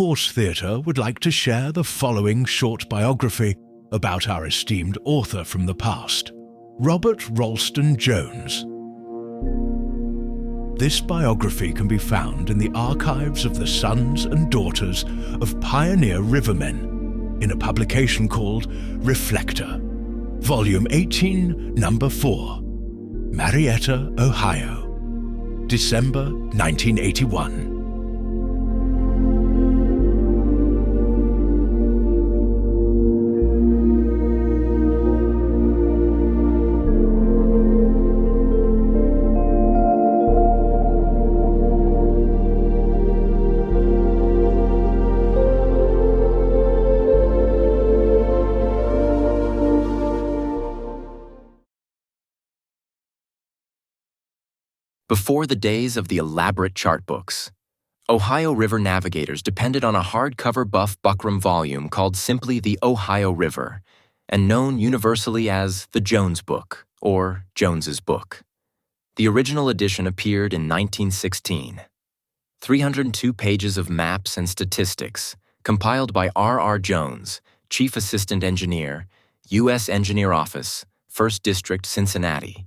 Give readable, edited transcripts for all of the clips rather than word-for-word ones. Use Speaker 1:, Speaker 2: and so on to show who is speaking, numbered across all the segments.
Speaker 1: Horse Theatre would like to share the following short biography about our esteemed author from the past, Robert Ralston Jones. This biography can be found in the archives of the Sons and Daughters of Pioneer Rivermen in a publication called Reflector, Volume 18, Number 4, Marietta, Ohio, December 1981.
Speaker 2: Before the days of the elaborate chart books, Ohio River navigators depended on a hardcover buff buckram volume called simply the Ohio River, and known universally as the Jones Book, or Jones's Book. The original edition appeared in 1916. 302 pages of maps and statistics, compiled by R.R. Jones, Chief Assistant Engineer, U.S. Engineer Office, 1st District, Cincinnati.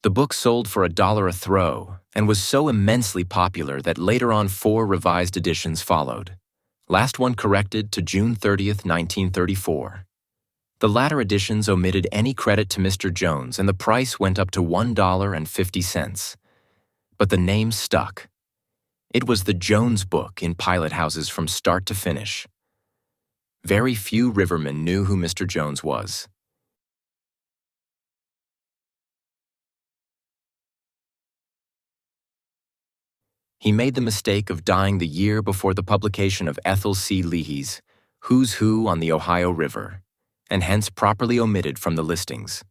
Speaker 2: The book sold for $1 a throw and was so immensely popular that later on 4 revised editions followed, last one corrected to June 30, 1934. The latter editions omitted any credit to Mr. Jones and the price went up to $1.50. But the name stuck. It was the Jones Book in pilot houses from start to finish. Very few rivermen knew who Mr. Jones was. He made the mistake of dying the year before the publication of Ethel C. Leahy's Who's Who on the Ohio River, and hence properly omitted from the listings.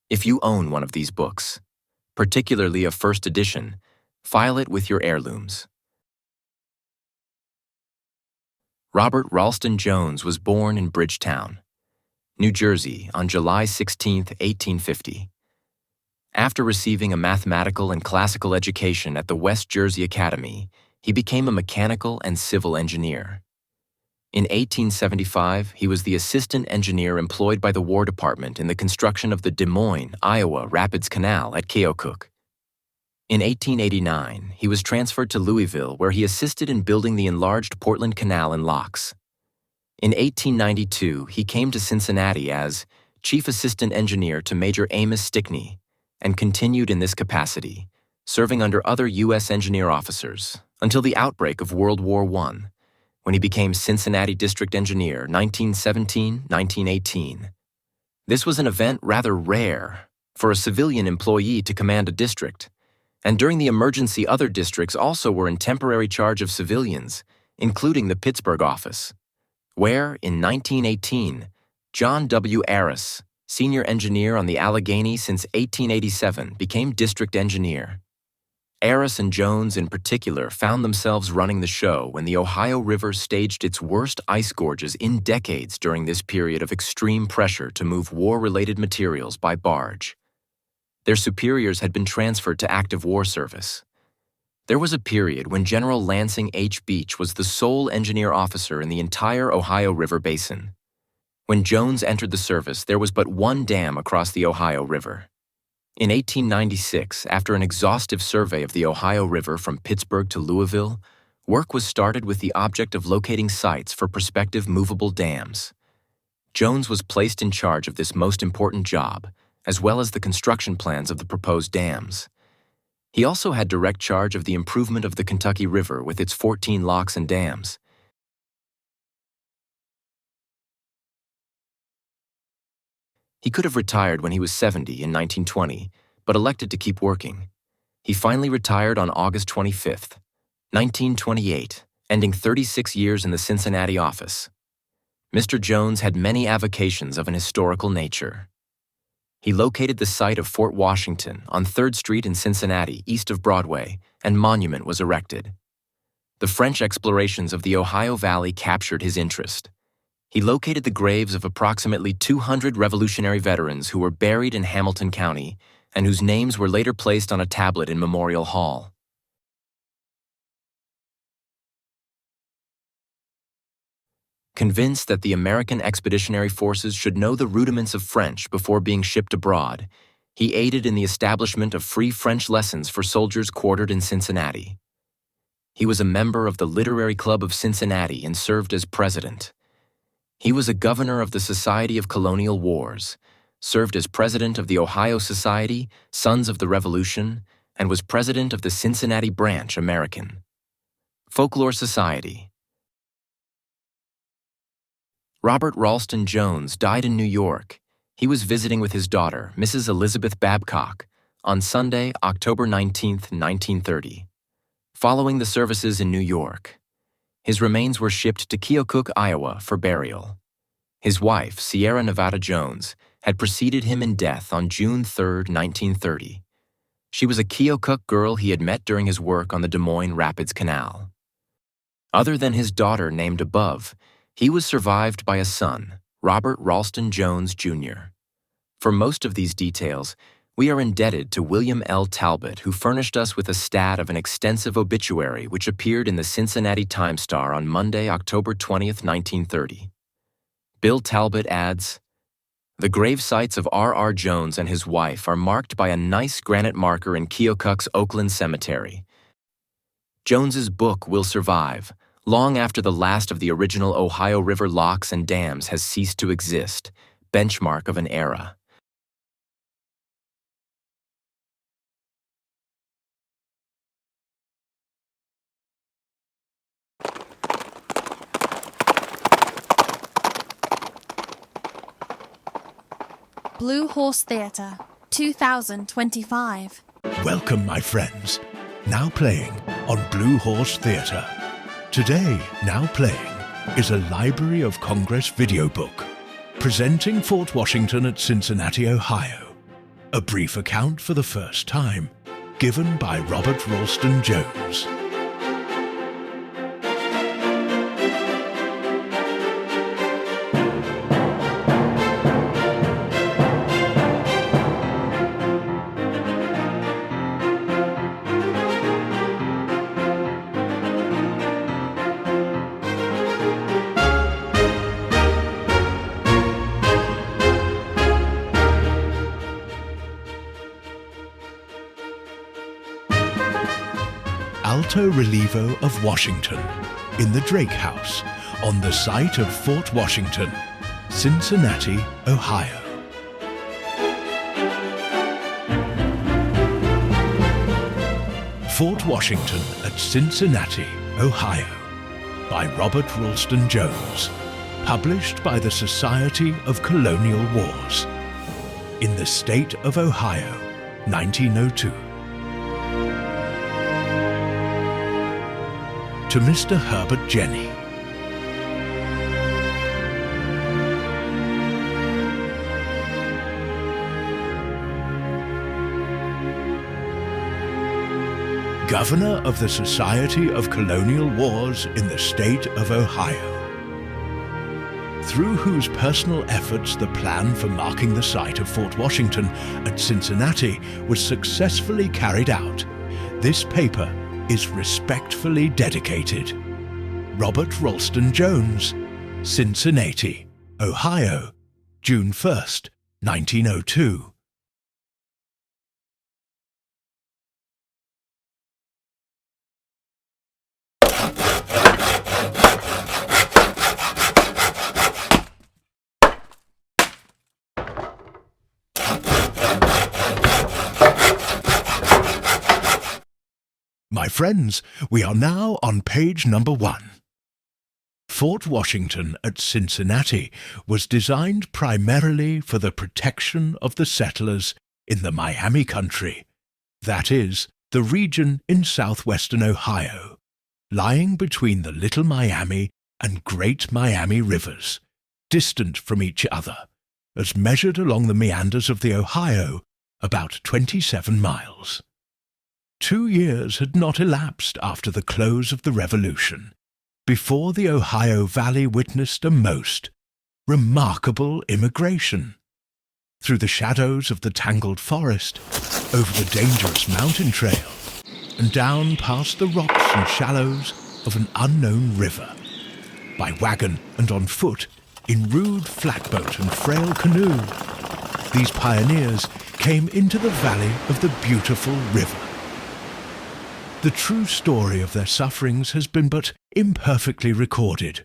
Speaker 2: If you own one of these books, particularly a first edition, file it with your heirlooms. Robert Ralston Jones was born in Bridgetown, New Jersey on July 16, 1850. After receiving a mathematical and classical education at the West Jersey Academy, he became a mechanical and civil engineer. In 1875, he was the assistant engineer employed by the War Department in the construction of the Des Moines, Iowa Rapids Canal at Keokuk. In 1889, he was transferred to Louisville, where he assisted in building the enlarged Portland Canal and locks. In 1892, he came to Cincinnati as chief assistant engineer to Major Amos Stickney, and continued in this capacity, serving under other U.S. engineer officers until the outbreak of World War I, when he became Cincinnati District Engineer 1917-1918. This was an event rather rare for a civilian employee to command a district, and during the emergency other districts also were in temporary charge of civilians, including the Pittsburgh office, where, in 1918, John W. Arras, senior engineer on the Allegheny since 1887, became district engineer. Arras and Jones in particular found themselves running the show when the Ohio River staged its worst ice gorges in decades during this period of extreme pressure to move war-related materials by barge. Their superiors had been transferred to active war service. There was a period when General Lansing H. Beach was the sole engineer officer in the entire Ohio River basin. When Jones entered the service, there was but one dam across the Ohio River. In 1896, after an exhaustive survey of the Ohio River from Pittsburgh to Louisville, work was started with the object of locating sites for prospective movable dams. Jones was placed in charge of this most important job, as well as the construction plans of the proposed dams. He also had direct charge of the improvement of the Kentucky River with its 14 locks and dams. He could have retired when he was 70 in 1920, but elected to keep working. He finally retired on August 25, 1928, ending 36 years in the Cincinnati office. Mr. Jones had many avocations of an historical nature. He located the site of Fort Washington on 3rd Street in Cincinnati, east of Broadway, and monument was erected. The French explorations of the Ohio Valley captured his interest. He located the graves of approximately 200 Revolutionary veterans who were buried in Hamilton County and whose names were later placed on a tablet in Memorial Hall. Convinced that the American expeditionary forces should know the rudiments of French before being shipped abroad, he aided in the establishment of free French lessons for soldiers quartered in Cincinnati. He was a member of the Literary Club of Cincinnati and served as president. He was a governor of the Society of Colonial Wars, served as president of the Ohio Society, Sons of the Revolution, and was president of the Cincinnati Branch American. Folklore Society. Robert Ralston Jones died in New York. He was visiting with his daughter, Mrs. Elizabeth Babcock, on Sunday, October 19, 1930. Following the services in New York, his remains were shipped to Keokuk, Iowa, for burial. His wife, Sierra Nevada Jones, had preceded him in death on June 3, 1930. She was a Keokuk girl he had met during his work on the Des Moines Rapids Canal. Other than his daughter named above, he was survived by a son, Robert Ralston Jones, Jr. For most of these details, we are indebted to William L. Talbot, who furnished us with a stat of an extensive obituary which appeared in the Cincinnati Time-Star on Monday, October 20, 1930. Bill Talbot adds, "The grave sites of R.R. Jones and his wife are marked by a nice granite marker in Keokuk's Oakland Cemetery. Jones's book will survive, long after the last of the original Ohio River locks and dams has ceased to exist, benchmark of an era."
Speaker 3: Blue Horse Theatre, 2025.
Speaker 1: Welcome, my friends. Now playing on Blue Horse Theatre. Today, now playing, is a Library of Congress video book, presenting Fort Washington at Cincinnati, Ohio. A brief account for the first time, given by Robert Ralston Jones. Alto Relievo of Washington, in the Drake House, on the site of Fort Washington, Cincinnati, Ohio. Fort Washington at Cincinnati, Ohio, by Robert Ralston Jones, published by the Society of Colonial Wars, in the state of Ohio, 1902. To Mr. Herbert Jenny. Governor of the Society of Colonial Wars in the state of Ohio, through whose personal efforts the plan for marking the site of Fort Washington at Cincinnati was successfully carried out, this paper is respectfully dedicated. Robert Ralston Jones, Cincinnati, Ohio, June 1st, 1902. My friends, we are now on page number 1. Fort Washington at Cincinnati was designed primarily for the protection of the settlers in the Miami country, that is, the region in southwestern Ohio, lying between the Little Miami and Great Miami rivers, distant from each other, as measured along the meanders of the Ohio, about 27 miles. 2 years had not elapsed after the close of the Revolution before the Ohio Valley witnessed a most remarkable immigration. Through the shadows of the tangled forest, over the dangerous mountain trail, and down past the rocks and shallows of an unknown river. by wagon and on foot, in rude flatboat and frail canoe, these pioneers came into the valley of the beautiful river. The true story of their sufferings has been but imperfectly recorded.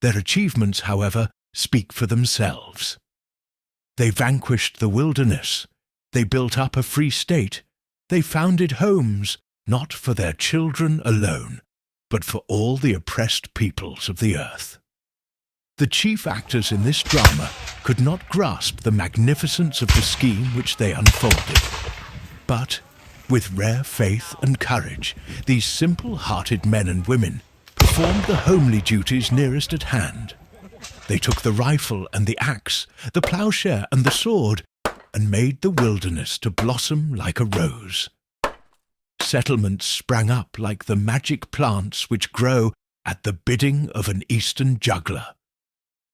Speaker 1: Their achievements, however, speak for themselves. They vanquished the wilderness. They built up a free state. They founded homes, not for their children alone, but for all the oppressed peoples of the earth. The chief actors in this drama could not grasp the magnificence of the scheme which they unfolded. But, with rare faith and courage, these simple-hearted men and women performed the homely duties nearest at hand. They took the rifle and the axe, the ploughshare and the sword, and made the wilderness to blossom like a rose. Settlements sprang up like the magic plants which grow at the bidding of an Eastern juggler.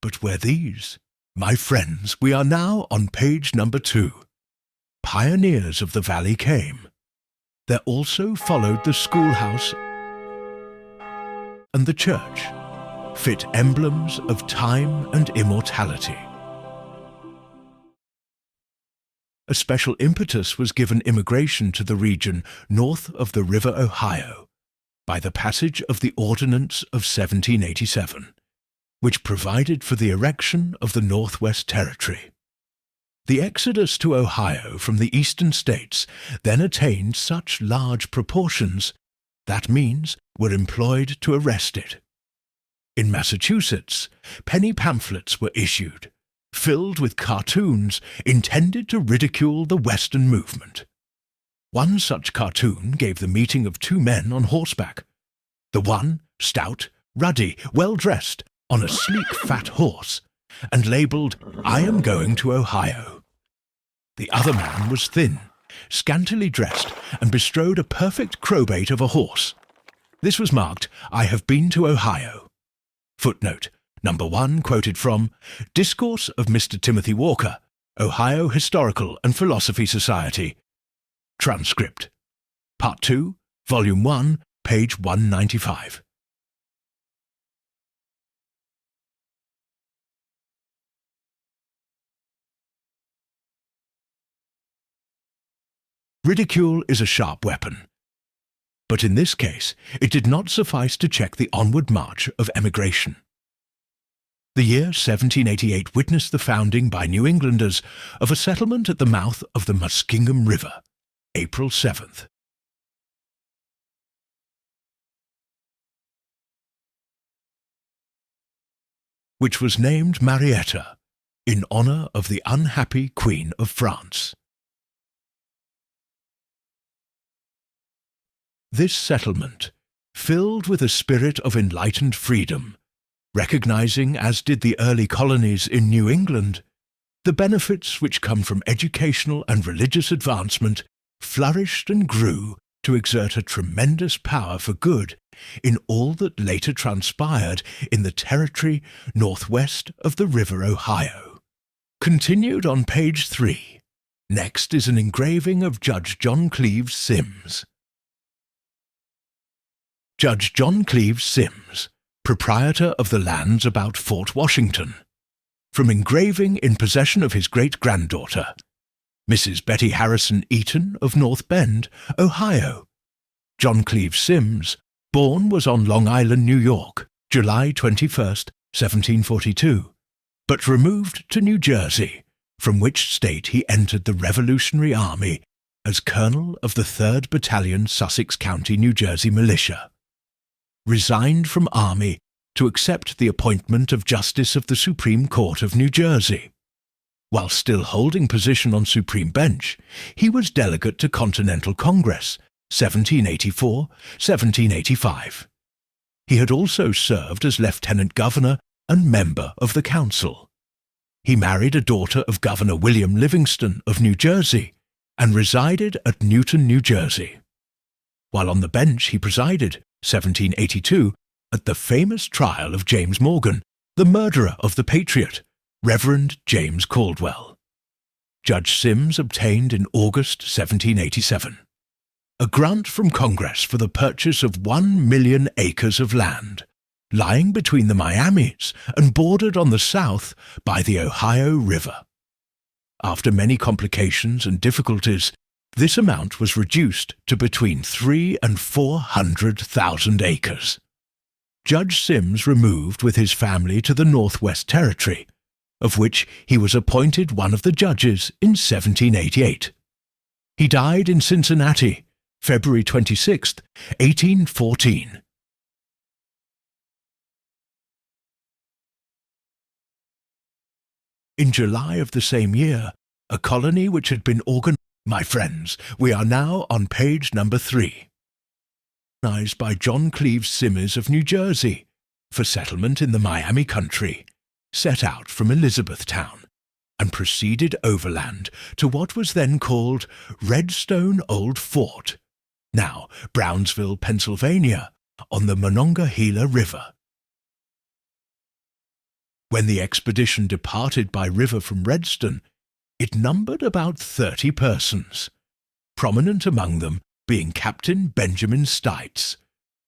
Speaker 1: But were these? My friends, we are now on page number 2. Pioneers of the valley came. There also followed the schoolhouse and the church, fit emblems of time and immortality. A special impetus was given immigration to the region north of the River Ohio by the passage of the Ordinance of 1787, which provided for the erection of the Northwest Territory. The exodus to Ohio from the eastern states then attained such large proportions that means were employed to arrest it. In Massachusetts, penny pamphlets were issued, filled with cartoons intended to ridicule the Western movement. One such cartoon gave the meeting of 2 men on horseback, the one stout, ruddy, well-dressed, on a sleek fat horse, and labelled, "I am going to Ohio." The other man was thin, scantily dressed, and bestrode a perfect crowbait of a horse. This was marked, "I have been to Ohio." Footnote, number 1 quoted from Discourse of Mr. Timothy Walker, Ohio Historical and Philosophy Society. Transcript. Part 2, Volume 1, page 195. Ridicule is a sharp weapon. But in this case, it did not suffice to check the onward march of emigration. The year 1788 witnessed the founding by New Englanders of a settlement at the mouth of the Muskingum River, April 7th. Which was named Marietta, in honor of the unhappy Queen of France. This settlement, filled with a spirit of enlightened freedom, recognizing, as did the early colonies in New England, the benefits which come from educational and religious advancement, flourished and grew to exert a tremendous power for good in all that later transpired in the territory northwest of the River Ohio. Continued on page 3. Next is an engraving of Judge John Cleves Sims. Judge John Cleves Sims, proprietor of the lands about Fort Washington, from engraving in possession of his great-granddaughter, Mrs. Betty Harrison Eaton of North Bend, Ohio. John Cleves Sims, born was on Long Island, New York, July 21, 1742, but removed to New Jersey, from which state he entered the Revolutionary Army as Colonel of the 3rd Battalion Sussex County, New Jersey Militia. Resigned from Army to accept the appointment of Justice of the Supreme Court of New Jersey. While still holding position on Supreme Bench, he was delegate to Continental Congress, 1784-1785. He had also served as Lieutenant Governor and member of the Council. He married a daughter of Governor William Livingston of New Jersey and resided at Newton, New Jersey. While on the bench he presided, 1782, at the famous trial of James Morgan, the murderer of the Patriot, Reverend James Caldwell. Judge Sims obtained in August 1787 a grant from Congress for the purchase of 1,000,000 acres of land, lying between the Miamis and bordered on the south by the Ohio River. After many complications and difficulties, this amount was reduced to between 300,000 and 400,000 acres. Judge Sims removed with his family to the Northwest Territory, of which he was appointed one of the judges in 1788. He died in Cincinnati, February 26, 1814. In July of the same year, a colony which had been organized. My friends, we are now on page number 3. Organized by John Cleves Simms of New Jersey for settlement in the Miami country, set out from Elizabethtown and proceeded overland to what was then called Redstone Old Fort, now Brownsville, Pennsylvania, on the Monongahela River. When the expedition departed by river from Redstone, it numbered about 30 persons, prominent among them being Captain Benjamin Stites,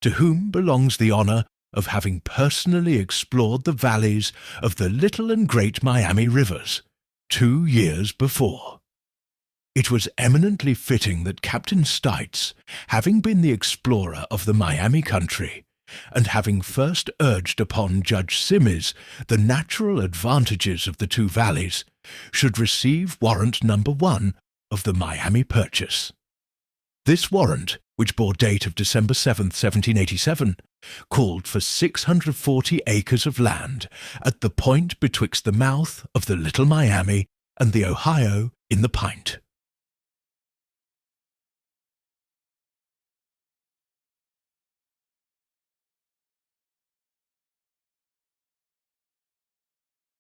Speaker 1: to whom belongs the honor of having personally explored the valleys of the Little and Great Miami Rivers 2 years before. It was eminently fitting that Captain Stites, having been the explorer of the Miami country, and having first urged upon Judge Simms the natural advantages of the two valleys, should receive warrant number 1 of the Miami purchase. This warrant, which bore date of December 7, 1787, called for 640 acres of land at the point betwixt the mouth of the Little Miami and the Ohio in the Pint.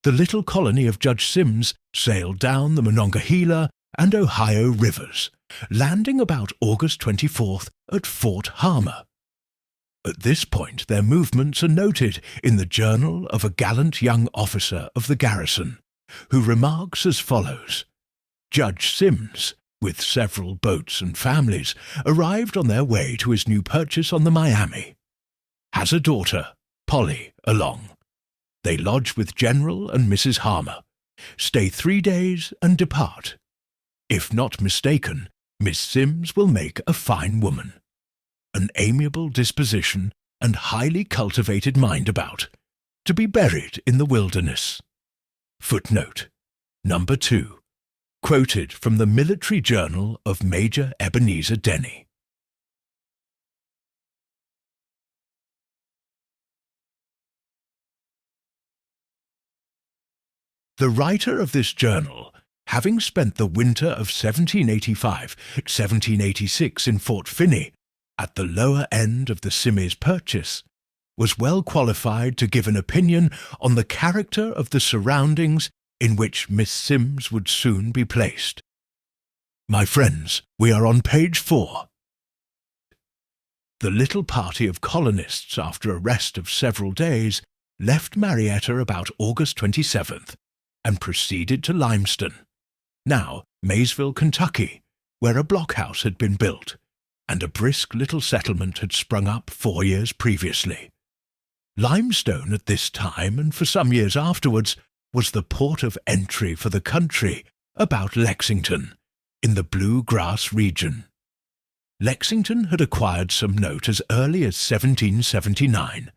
Speaker 1: The little colony of Judge Simms sailed down the Monongahela and Ohio rivers, landing about August 24th at Fort Harmer. At this point their movements are noted in the journal of a gallant young officer of the garrison, who remarks as follows: Judge Simms, with several boats and families, arrived on their way to his new purchase on the Miami. Has a daughter, Polly, along. They lodge with General and Mrs. Harmer, stay 3 days and depart. If not mistaken, Miss Simms will make a fine woman, an amiable disposition and highly cultivated mind about, to be buried in the wilderness. Footnote number 2, quoted from the Military Journal of Major Ebenezer Denny. The writer of this journal, having spent the winter of 1785-1786 in Fort Finney, at the lower end of the Simms purchase, was well qualified to give an opinion on the character of the surroundings in which Miss Simms would soon be placed. My friends, we are on page 4. The little party of colonists, after a rest of several days, left Marietta about August 27th, and proceeded to Limeston, now Maysville, Kentucky, where a blockhouse had been built, and a brisk little settlement had sprung up 4 years previously. Limestone at this time, and for some years afterwards, was the port of entry for the country about Lexington, in the Blue Grass region. Lexington had acquired some note as early as 1779,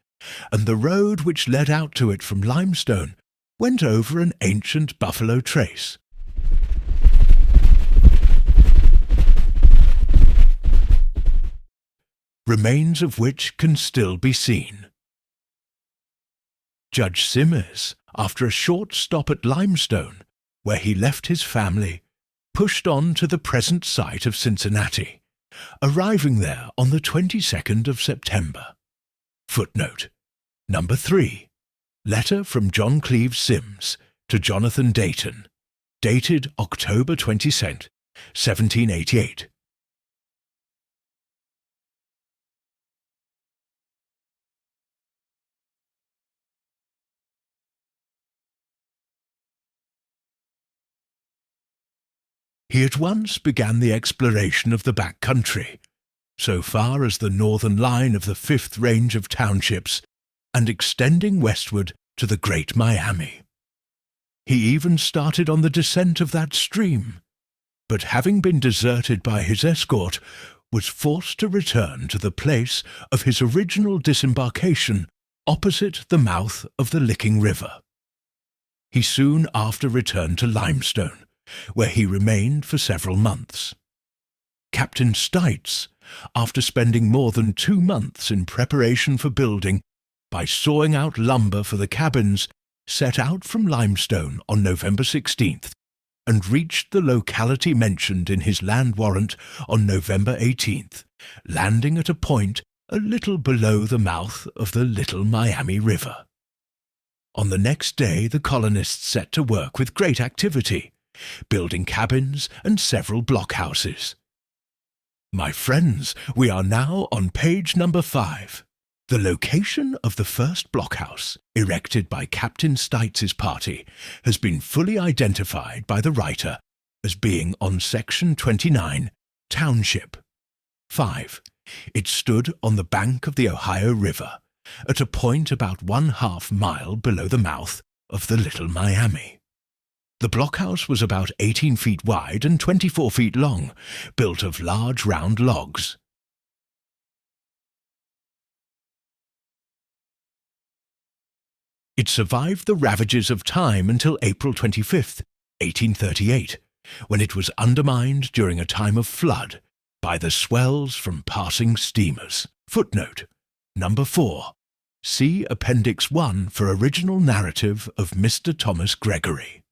Speaker 1: and the road which led out to it from Limestone went over an ancient buffalo trace. Remains of which can still be seen. Judge Simms, after a short stop at Limestone, where he left his family, pushed on to the present site of Cincinnati, arriving there on the 22nd of September. Footnote number 3. Letter from John Cleves Simms to Jonathan Dayton, dated October 22nd, 1788. He at once began the exploration of the back country, so far as the northern line of the 5th range of townships and extending westward to the Great Miami. He even started on the descent of that stream, but having been deserted by his escort, was forced to return to the place of his original disembarkation opposite the mouth of the Licking River. He soon after returned to Limestone, where he remained for several months. Captain Stites, after spending more than 2 months in preparation for building by sawing out lumber for the cabins, set out from Limestone on November 16th and reached the locality mentioned in his land warrant on November 18th, landing at a point a little below the mouth of the Little Miami River. On the next day the colonists set to work with great activity, building cabins and several blockhouses. My friends, we are now on page number 5. The location of the first blockhouse, erected by Captain Stites' party, has been fully identified by the writer as being on Section 29, Township. 5. It stood on the bank of the Ohio River, at a point about 1/2 mile below the mouth of the Little Miami. The blockhouse was about 18 feet wide and 24 feet long, built of large round logs. It survived the ravages of time until April 25th, 1838, when it was undermined during a time of flood by the swells from passing steamers. Footnote, number 4. See Appendix 1 for original narrative of Mr. Thomas Gregory.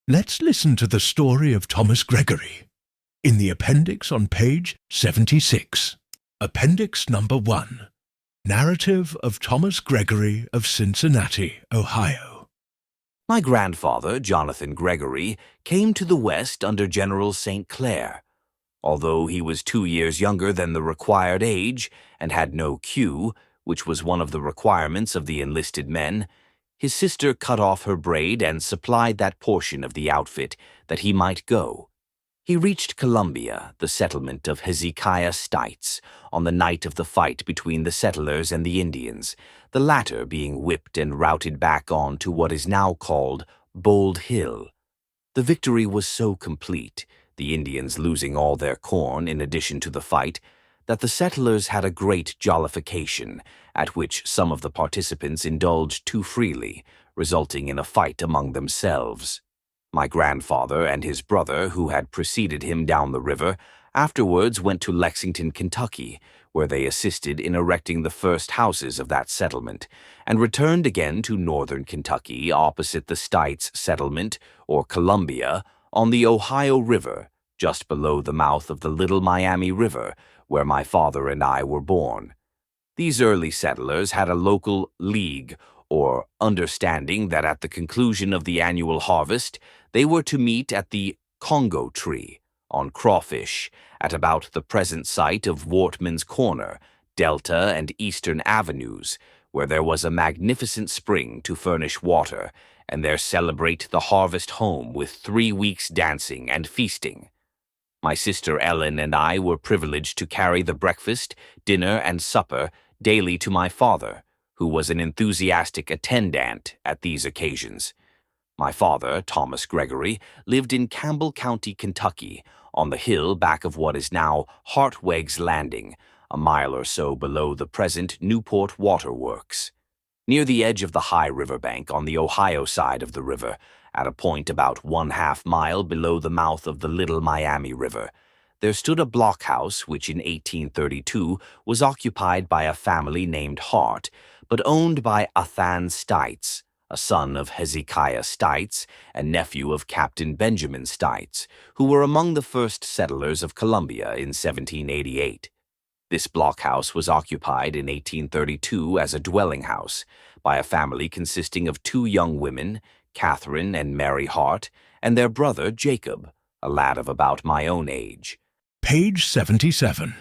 Speaker 1: Let's listen to the story of Thomas Gregory in the appendix on page 76. Appendix number 1. Narrative of Thomas Gregory of Cincinnati, Ohio.
Speaker 4: My grandfather, Jonathan Gregory, came to the West under General St. Clair. Although he was 2 years younger than the required age and had no queue, which was one of the requirements of the enlisted men, his sister cut off her braid and supplied that portion of the outfit that he might go. He reached Columbia, the settlement of Hezekiah Stites, on the night of the fight between the settlers and the Indians, the latter being whipped and routed back on to what is now called Bold Hill. The victory was so complete, the Indians losing all their corn in addition to the fight, that the settlers had a great jollification, at which some of the participants indulged too freely, resulting in a fight among themselves. My grandfather and his brother, who had preceded him down the river, afterwards went to Lexington, Kentucky, where they assisted in erecting the first houses of that settlement, and returned again to northern Kentucky opposite the Stites settlement, or Columbia, on the Ohio River, just below the mouth of the Little Miami River, where my father and I were born. These early settlers had a local league, or understanding that at the conclusion of the annual harvest, they were to meet at the Congo Tree, on Crawfish, at about the present site of Wortman's Corner, Delta and Eastern Avenues, where there was a magnificent spring to furnish water, and there celebrate the harvest home with 3 weeks' dancing and feasting. My sister Ellen and I were privileged to carry the breakfast, dinner, and supper daily to my father, who was an enthusiastic attendant at these occasions. My father, Thomas Gregory, lived in Campbell County, Kentucky, on the hill back of what is now Hartwegg's Landing, a mile or so below the present Newport Water Works. Near the edge of the high riverbank on the Ohio side of the river, at a point about 1/2 mile below the mouth of the Little Miami River, there stood a blockhouse which in 1832 was occupied by a family named Hart, but owned by Athan Stites, a son of Hezekiah Stites and nephew of Captain Benjamin Stites, who were among the first settlers of Columbia in 1788. This blockhouse was occupied in 1832 as a dwelling house by a family consisting of 2 young women, Catherine and Mary Hart, and their brother Jacob, a lad of about my own age.
Speaker 1: Page 77.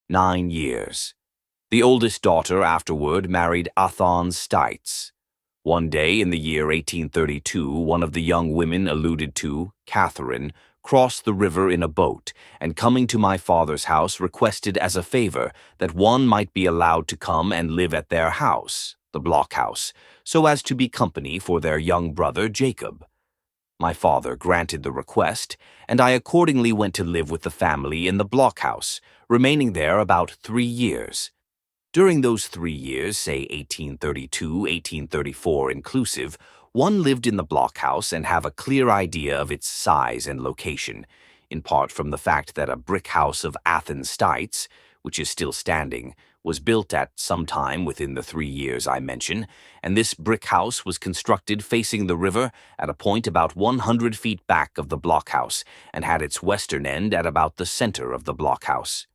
Speaker 4: 9 years. The oldest daughter afterward married Athan Stites. One day in the year 1832, one of the young women alluded to, Catherine, crossed the river in a boat, and coming to my father's house requested as a favor that one might be allowed to come and live at their house, the blockhouse, so as to be company for their young brother Jacob. My father granted the request, and I accordingly went to live with the family in the blockhouse, remaining there about 3 years. During those 3 years, say 1832, 1834 inclusive, one lived in the blockhouse and have a clear idea of its size and location, in part from the fact that a brick house of Athens Stites, which is still standing, was built at some time within the 3 years I mention, and this brick house was constructed facing the river at a point about 100 feet back of the blockhouse and had its western end at about the center of the blockhouse.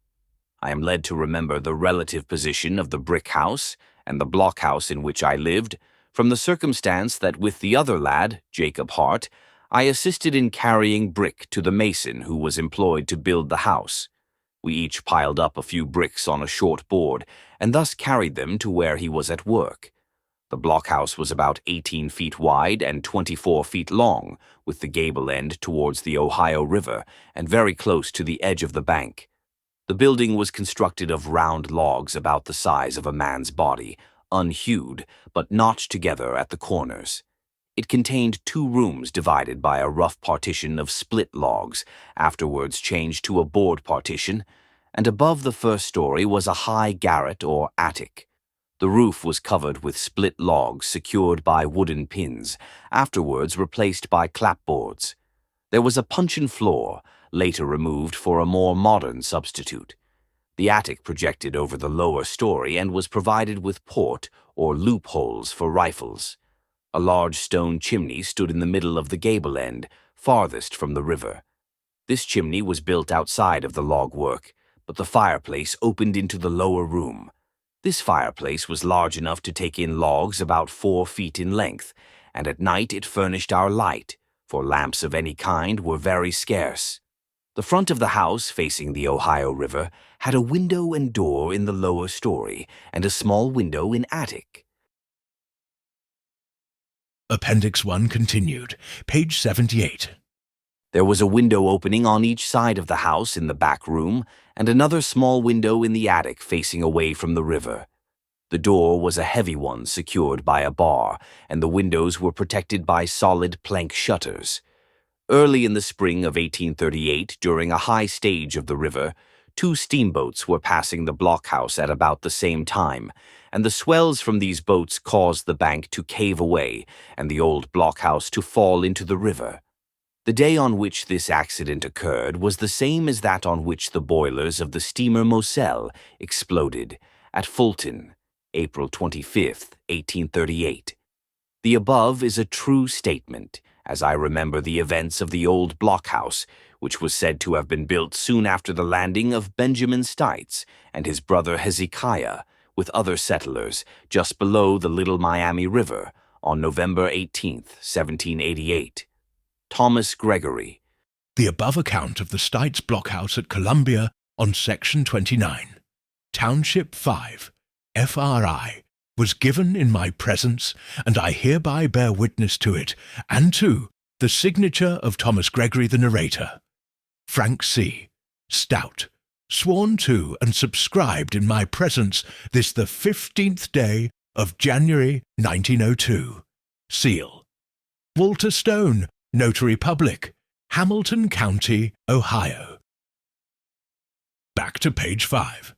Speaker 4: I am led to remember the relative position of the brick house and the blockhouse in which I lived from the circumstance that with the other lad, Jacob Hart, I assisted in carrying brick to the mason who was employed to build the house. We each piled up a few bricks on a short board and thus carried them to where he was at work. The blockhouse was about 18 feet wide and 24 feet long, with the gable end towards the Ohio River and very close to the edge of the bank. The building was constructed of round logs about the size of a man's body, unhewed, but notched together at the corners. It contained 2 rooms divided by a rough partition of split logs, afterwards changed to a board partition, and above the first story was a high garret or attic. The roof was covered with split logs secured by wooden pins, afterwards replaced by clapboards. There was a puncheon floor, later removed for a more modern substitute. The attic projected over the lower story and was provided with port or loopholes for rifles. A large stone chimney stood in the middle of the gable end, farthest from the river. This chimney was built outside of the log work, but the fireplace opened into the lower room. This fireplace was large enough to take in logs about 4 feet in length, and at night it furnished our light, for lamps of any kind were very scarce. The front of the house, facing the Ohio River, had a window and door in the lower story and a small window in attic.
Speaker 1: Appendix 1 continued, page 78.
Speaker 4: There was a window opening on each side of the house in the back room and another small window in the attic facing away from the river. The door was a heavy one secured by a bar, and the windows were protected by solid plank shutters. Early in the spring of 1838, during a high stage of the river, 2 steamboats were passing the blockhouse at about the same time, and the swells from these boats caused the bank to cave away and the old blockhouse to fall into the river. The day on which this accident occurred was the same as that on which the boilers of the steamer Moselle exploded at Fulton, April 25, 1838. The above is a true statement, as I remember the events of the old blockhouse, which was said to have been built soon after the landing of Benjamin Stites and his brother Hezekiah, with other settlers, just below the Little Miami River, on November 18, 1788. Thomas Gregory.
Speaker 1: The above account of the Stites blockhouse at Columbia on Section 29, Township 5, FRI, was given in my presence, and I hereby bear witness to it, and to the signature of Thomas Gregory the narrator. Frank C. Stout, sworn to and subscribed in my presence this the 15th day of January 1902. Seal. Walter Stone, Notary Public, Hamilton County, Ohio. Back to page 5.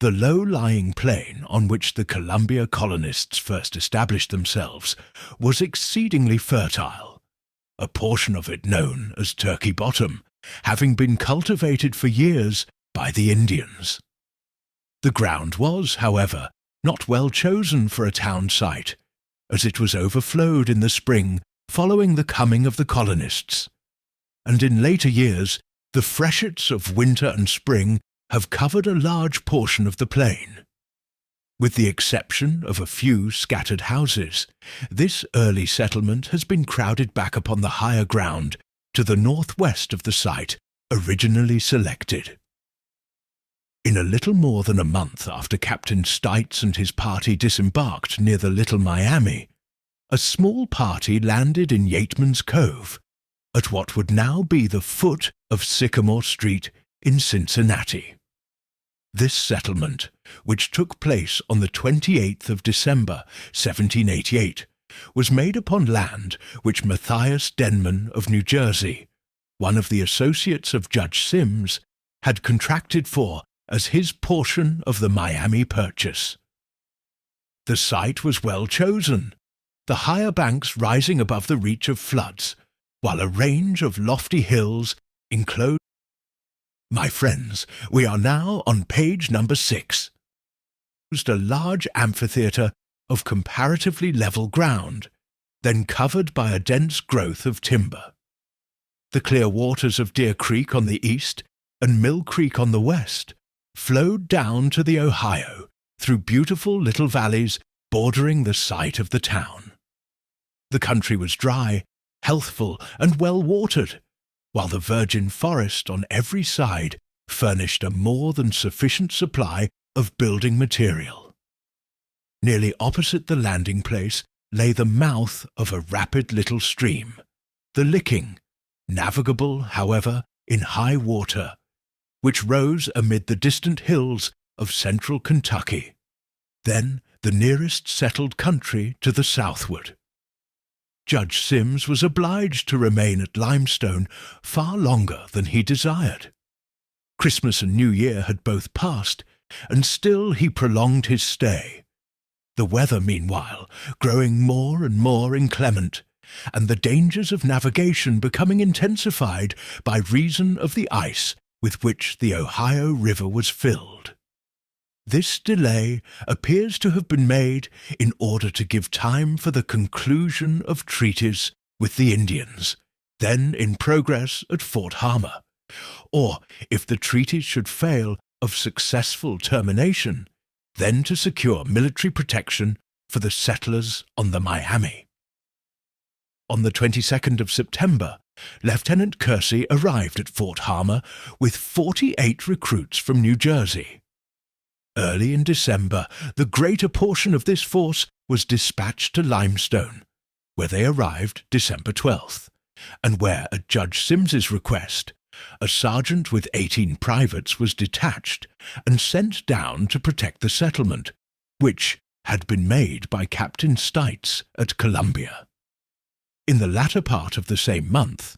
Speaker 1: The low-lying plain on which the Columbia colonists first established themselves was exceedingly fertile, a portion of it known as Turkey Bottom, having been cultivated for years by the Indians. The ground was, however, not well chosen for a town site, as it was overflowed in the spring following the coming of the colonists, and in later years the freshets of winter and spring have covered a large portion of the plain. With the exception of a few scattered houses, this early settlement has been crowded back upon the higher ground to the northwest of the site originally selected. In a little more than a month after Captain Stites and his party disembarked near the Little Miami, a small party landed in Yateman's Cove, at what would now be the foot of Sycamore Street in Cincinnati. This settlement, which took place on the 28th of December, 1788, was made upon land which Matthias Denman of New Jersey, one of the associates of Judge Sims, had contracted for as his portion of the Miami purchase. The site was well chosen, the higher banks rising above the reach of floods, while a range of lofty hills enclosed. My friends, we are now on page number 6. A large amphitheatre of comparatively level ground, then covered by a dense growth of timber. The clear waters of Deer Creek on the east and Mill Creek on the west flowed down to the Ohio through beautiful little valleys bordering the site of the town. The country was dry, healthful, and well-watered, while the virgin forest on every side furnished a more than sufficient supply of building material. Nearly opposite the landing place lay the mouth of a rapid little stream, the Licking, navigable, however, in high water, which rose amid the distant hills of central Kentucky, then the nearest settled country to the southward. Judge Sims was obliged to remain at Limestone far longer than he desired. Christmas and New Year had both passed, and still he prolonged his stay, the weather meanwhile growing more and more inclement, and the dangers of navigation becoming intensified by reason of the ice with which the Ohio River was filled. This delay appears to have been made in order to give time for the conclusion of treaties with the Indians, then in progress at Fort Harmer, or, if the treaties should fail of successful termination, then to secure military protection for the settlers on the Miami. On the 22nd of September, Lieutenant Kersey arrived at Fort Harmer with 48 recruits from New Jersey. Early in December, the greater portion of this force was dispatched to Limestone, where they arrived December 12th, and where, at Judge Sims's request, a sergeant with 18 privates was detached and sent down to protect the settlement, which had been made by Captain Stites at Columbia. In the latter part of the same month,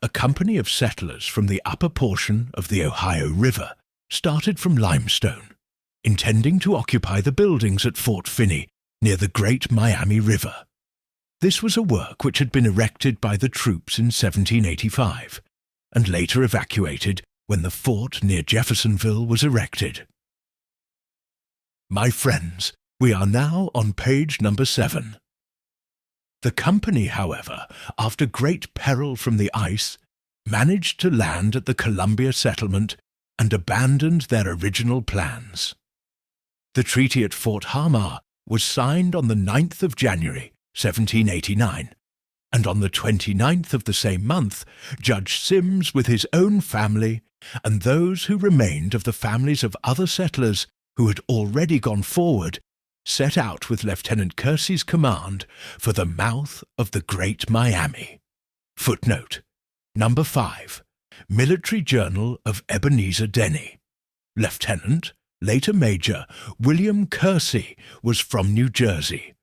Speaker 1: a company of settlers from the upper portion of the Ohio River started from Limestone, intending to occupy the buildings at Fort Finney near the great Miami River. This was a work which had been erected by the troops in 1785, and later evacuated when the fort near Jeffersonville was erected. My friends, we are now on page number 7. The company, however, after great peril from the ice, managed to land at the Columbia settlement and abandoned their original plans. The treaty at Fort Harmer was signed on the 9th of January, 1789, and on the 29th of the same month, Judge Sims with his own family, and those who remained of the families of other settlers who had already gone forward, set out with Lieutenant Kersey's command for the mouth of the Great Miami. Footnote: Number 5, Military Journal of Ebenezer Denny. Lieutenant, later Major, William Kersey was from New Jersey,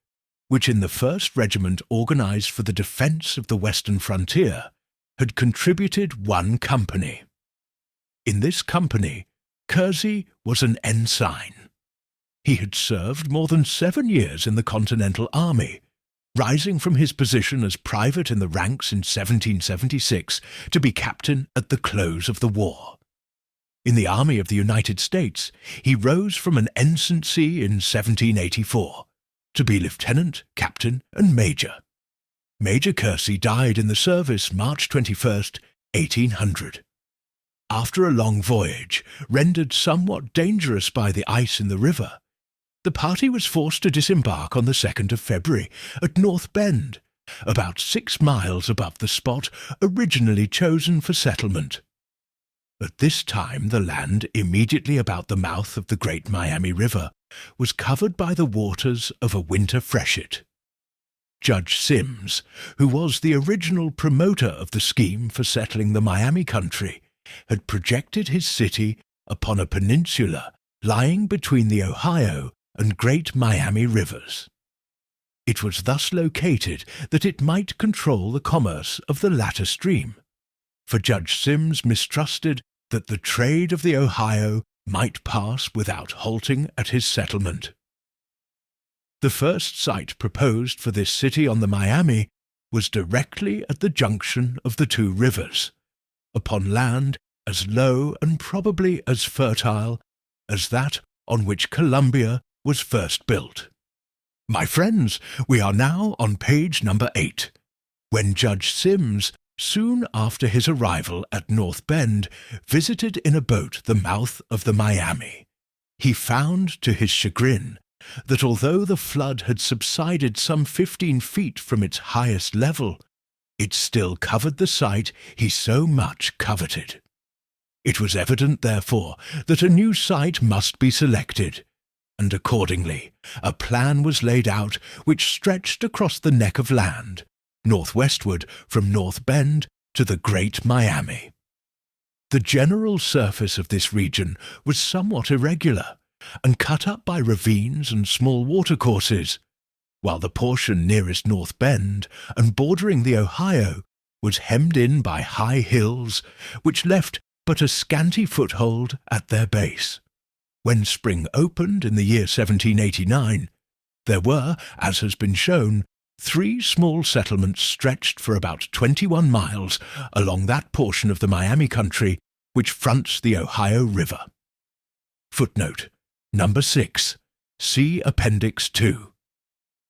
Speaker 1: which in the 1st Regiment organized for the defense of the western frontier, had contributed 1 company. In this company, Kersey was an ensign. He had served more than 7 years in the Continental Army, rising from his position as private in the ranks in 1776 to be captain at the close of the war. In the Army of the United States, he rose from an ensigncy in 1784 to be lieutenant, captain, and major. Major Kersey died in the service March 21st, 1800. After a long voyage, rendered somewhat dangerous by the ice in the river, the party was forced to disembark on the 2nd of February at North Bend, about 6 miles above the spot originally chosen for settlement. At this time the land immediately about the mouth of the great Miami River was covered by the waters of a winter freshet. Judge Sims, who was the original promoter of the scheme for settling the Miami country, had projected his city upon a peninsula lying between the Ohio and Great Miami rivers. It was thus located that it might control the commerce of the latter stream, for Judge Sims mistrusted that the trade of the Ohio might pass without halting at his settlement. The first site proposed for this city on the Miami was directly at the junction of the two rivers, upon land as low and probably as fertile as that on which Columbia was first built. My friends, we are now on page number 8, when Judge Sims, soon after his arrival at North Bend, visited in a boat the mouth of the Miami. He found, to his chagrin, that although the flood had subsided some 15 feet from its highest level, it still covered the site he so much coveted. It was evident, therefore, that a new site must be selected, and accordingly a plan was laid out which stretched across the neck of land, northwestward from North Bend to the Great Miami. The general surface of this region was somewhat irregular, and cut up by ravines and small watercourses, while the portion nearest North Bend and bordering the Ohio was hemmed in by high hills which left but a scanty foothold at their base. When spring opened in the year 1789, there were, as has been shown, 3 small settlements stretched for about 21 miles along that portion of the Miami country which fronts the Ohio River. Footnote Number 6. See Appendix 2.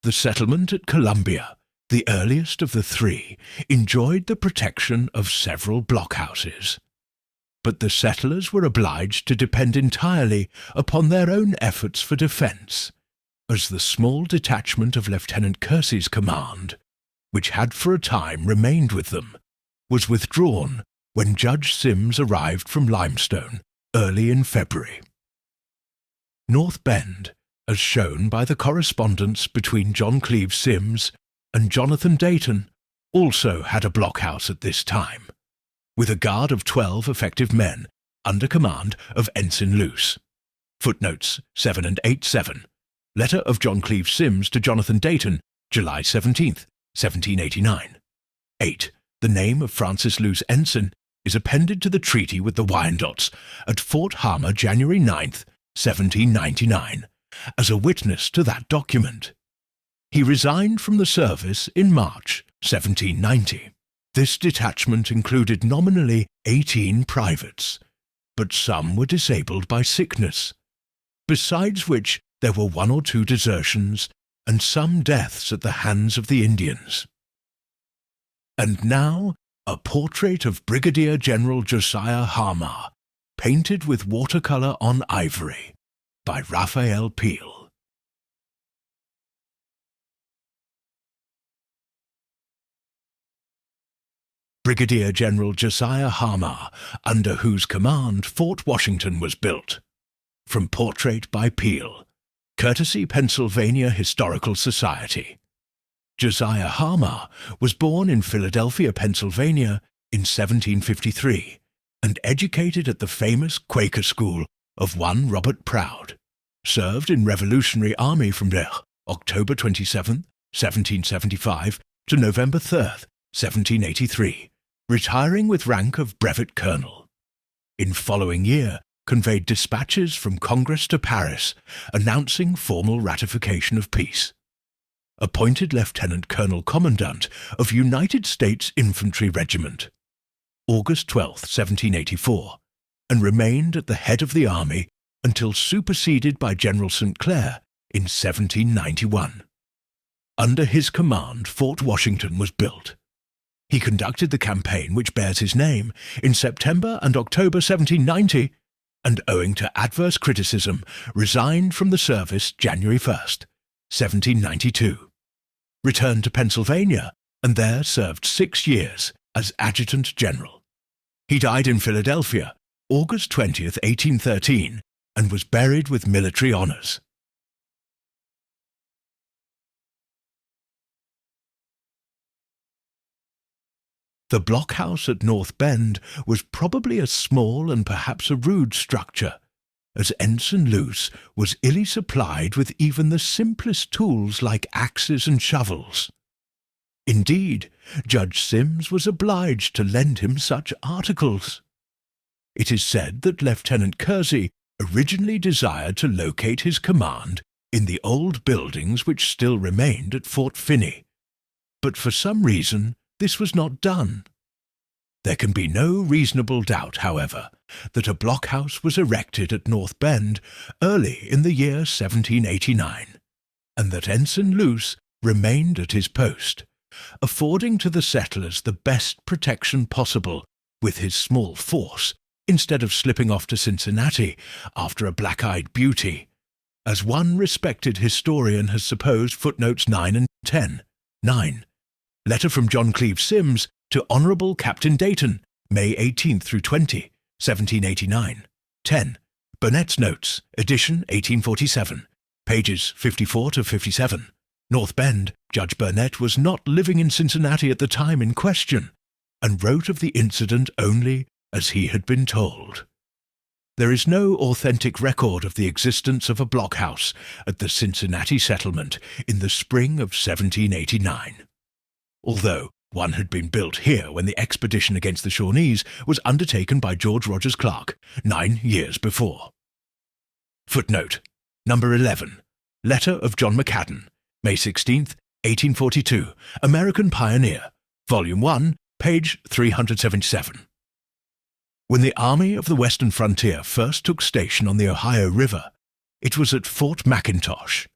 Speaker 1: The settlement at Columbia, the earliest of the 3, enjoyed the protection of several blockhouses. But the settlers were obliged to depend entirely upon their own efforts for defence, as the small detachment of Lieutenant Kersey's command, which had for a time remained with them, was withdrawn when Judge Sims arrived from Limestone early in February. North Bend, as shown by the correspondence between John Cleave Sims and Jonathan Dayton, also had a blockhouse at this time, with a guard of 12 effective men under command of Ensign Luce. Footnotes 7 and 8-7. Letter of John Cleave Sims to Jonathan Dayton, July 17, 1789. 8. The name of Francis Luce Ensign is appended to the treaty with the Wyandots at Fort Harmer, January 9th, 1799, as a witness to that document. He resigned from the service in March 1790. This detachment included nominally 18 privates, but some were disabled by sickness, besides which there were 1 or 2 desertions and some deaths at the hands of the Indians. And now a portrait of Brigadier General Josiah Harmar, painted with watercolour on ivory, by Raphael Peale. Brigadier General Josiah Harmar, under whose command Fort Washington was built. From Portrait by Peale, courtesy Pennsylvania Historical Society. Josiah Harmar was born in Philadelphia, Pennsylvania in 1753, and educated at the famous Quaker school of one Robert Proud, served in Revolutionary Army from October 27, 1775 to November 3, 1783, retiring with rank of brevet colonel. In following year, conveyed dispatches from Congress to Paris announcing formal ratification of peace. Appointed Lieutenant Colonel Commandant of United States Infantry Regiment, August 12, 1784, and remained at the head of the army until superseded by General St. Clair in 1791. Under his command, Fort Washington was built. He conducted the campaign which bears his name in September and October 1790, and owing to adverse criticism, resigned from the service January 1st, 1792. Returned to Pennsylvania, and there served 6 years as Adjutant General. He died in Philadelphia, August 20th, 1813, and was buried with military honors. The blockhouse at North Bend was probably a small and perhaps a rude structure, as Ensign Luce was illy supplied with even the simplest tools like axes and shovels. Indeed, Judge Sims was obliged to lend him such articles. It is said that Lieutenant Kersey originally desired to locate his command in the old buildings which still remained at Fort Finney, but for some reason this was not done. There can be no reasonable doubt, however, that a blockhouse was erected at North Bend early in the year 1789, and that Ensign Luce remained at his post, affording to the settlers the best protection possible with his small force, instead of slipping off to Cincinnati after a black-eyed beauty, as one respected historian has supposed. Footnotes 9 and 10. 9. Letter from John Cleve Sims to Honourable Captain Dayton, May 18 through 20, 1789. 10. Burnet's Notes, edition 1847, pages 54 to 57. North Bend, Judge Burnet was not living in Cincinnati at the time in question, and wrote of the incident only as he had been told. There is no authentic record of the existence of a blockhouse at the Cincinnati settlement in the spring of 1789, although one had been built here when the expedition against the Shawnees was undertaken by George Rogers Clark 9 years before. Footnote number 11. Letter of John McCadden, May 16, 1842, American Pioneer, Volume 1, page 377. When the Army of the Western Frontier first took station on the Ohio River, it was at Fort McIntosh.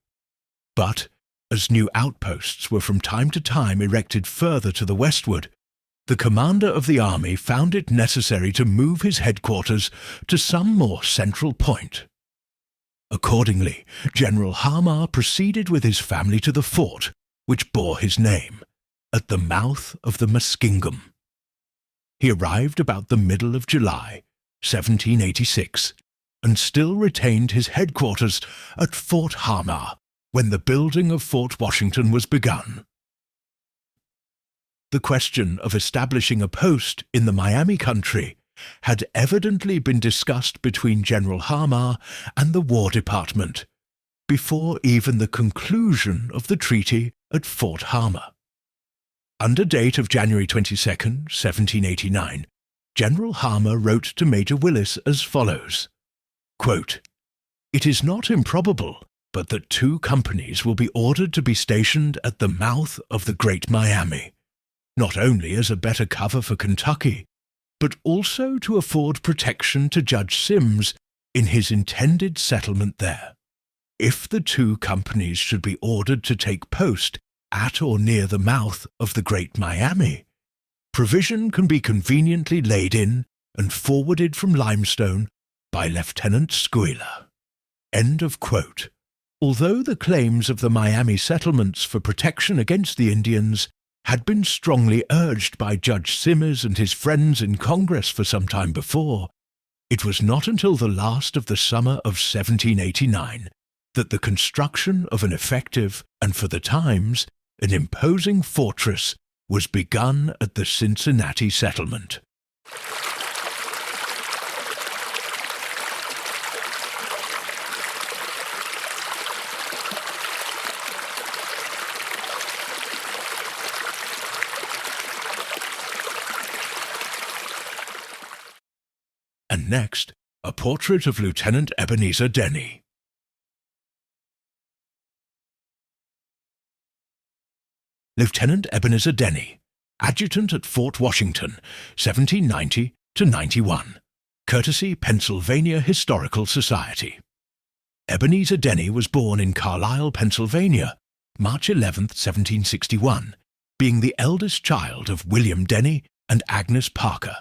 Speaker 1: But, as new outposts were from time to time erected further to the westward, the commander of the army found it necessary to move his headquarters to some more central point. Accordingly, General Harmar proceeded with his family to the fort, which bore his name, at the mouth of the Muskingum. He arrived about the middle of July, 1786, and still retained his headquarters at Fort Harmar when the building of Fort Washington was begun. The question of establishing a post in the Miami country had evidently been discussed between General Harmar and the War Department before even the conclusion of the treaty at Fort Harmar. Under date of January 22, 1789, General Harmar wrote to Major Willis as follows, quote, "It is not improbable but that 2 companies will be ordered to be stationed at the mouth of the Great Miami, not only as a better cover for Kentucky, but also to afford protection to Judge Sims in his intended settlement there. If the 2 companies should be ordered to take post at or near the mouth of the Great Miami, provision can be conveniently laid in and forwarded from Limestone by Lieutenant Schuyler." End of quote. Although the claims of the Miami settlements for protection against the Indians had been strongly urged by Judge Sims and his friends in Congress for some time before, it was not until the last of the summer of 1789 that the construction of an effective and, for the times, an imposing fortress was begun at the Cincinnati settlement. And next, a portrait of Lieutenant Ebenezer Denny. Lieutenant Ebenezer Denny, Adjutant at Fort Washington, 1790 to 91, courtesy Pennsylvania Historical Society. Ebenezer Denny was born in Carlisle, Pennsylvania, March 11, 1761, being the eldest child of William Denny and Agnes Parker.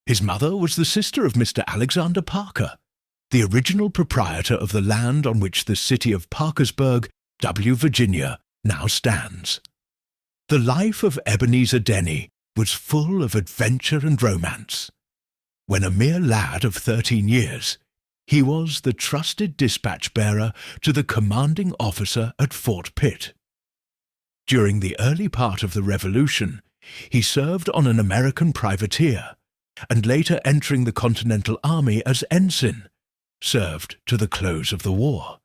Speaker 1: His mother was the sister of Mr. Alexander Parker, the original proprietor of the land on which the city of Parkersburg, W. Virginia, now stands. The life of Ebenezer Denny was full of adventure and romance. When a mere lad of 13 years, he was the trusted dispatch-bearer to the commanding officer at Fort Pitt. During the early part of the Revolution, he served on an American privateer, and later entering the Continental Army as ensign, served to the close of the war,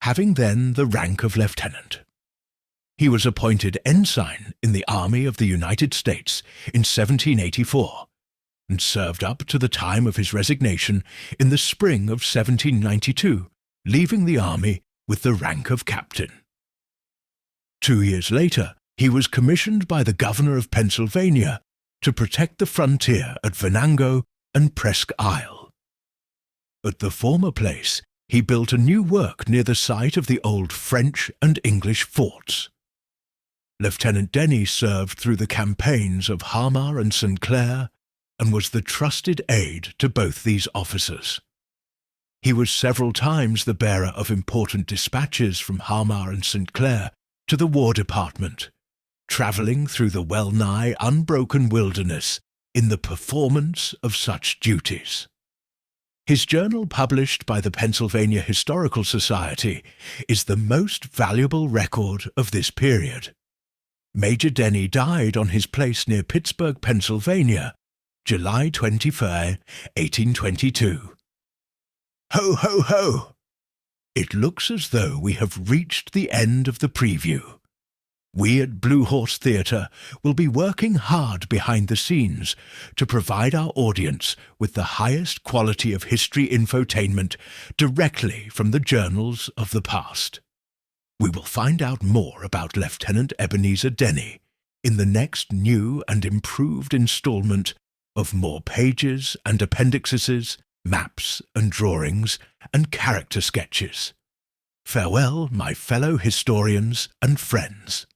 Speaker 1: having then the rank of lieutenant. He was appointed ensign in the Army of the United States in 1784, and served up to the time of his resignation in the spring of 1792, leaving the army with the rank of captain. 2 years later, he was commissioned by the governor of Pennsylvania to protect the frontier at Venango and Presque Isle. At the former place, he built a new work near the site of the old French and English forts. Lieutenant Denny served through the campaigns of Hamar and St. Clair and was the trusted aide to both these officers. He was several times the bearer of important dispatches from Hamar and St. Clair to the War Department, travelling through the well-nigh unbroken wilderness in the performance of such duties. His journal, published by the Pennsylvania Historical Society, is the most valuable record of this period. Major Denny died on his place near Pittsburgh, Pennsylvania, July 24, 1822. Ho, ho, ho! It looks as though we have reached the end of the preview. We at Blue Horse Theatre will be working hard behind the scenes to provide our audience with the highest quality of history infotainment directly from the journals of the past. We will find out more about Lieutenant Ebenezer Denny in the next new and improved installment of more pages and appendixes, maps and drawings and character sketches. Farewell, my fellow historians and friends.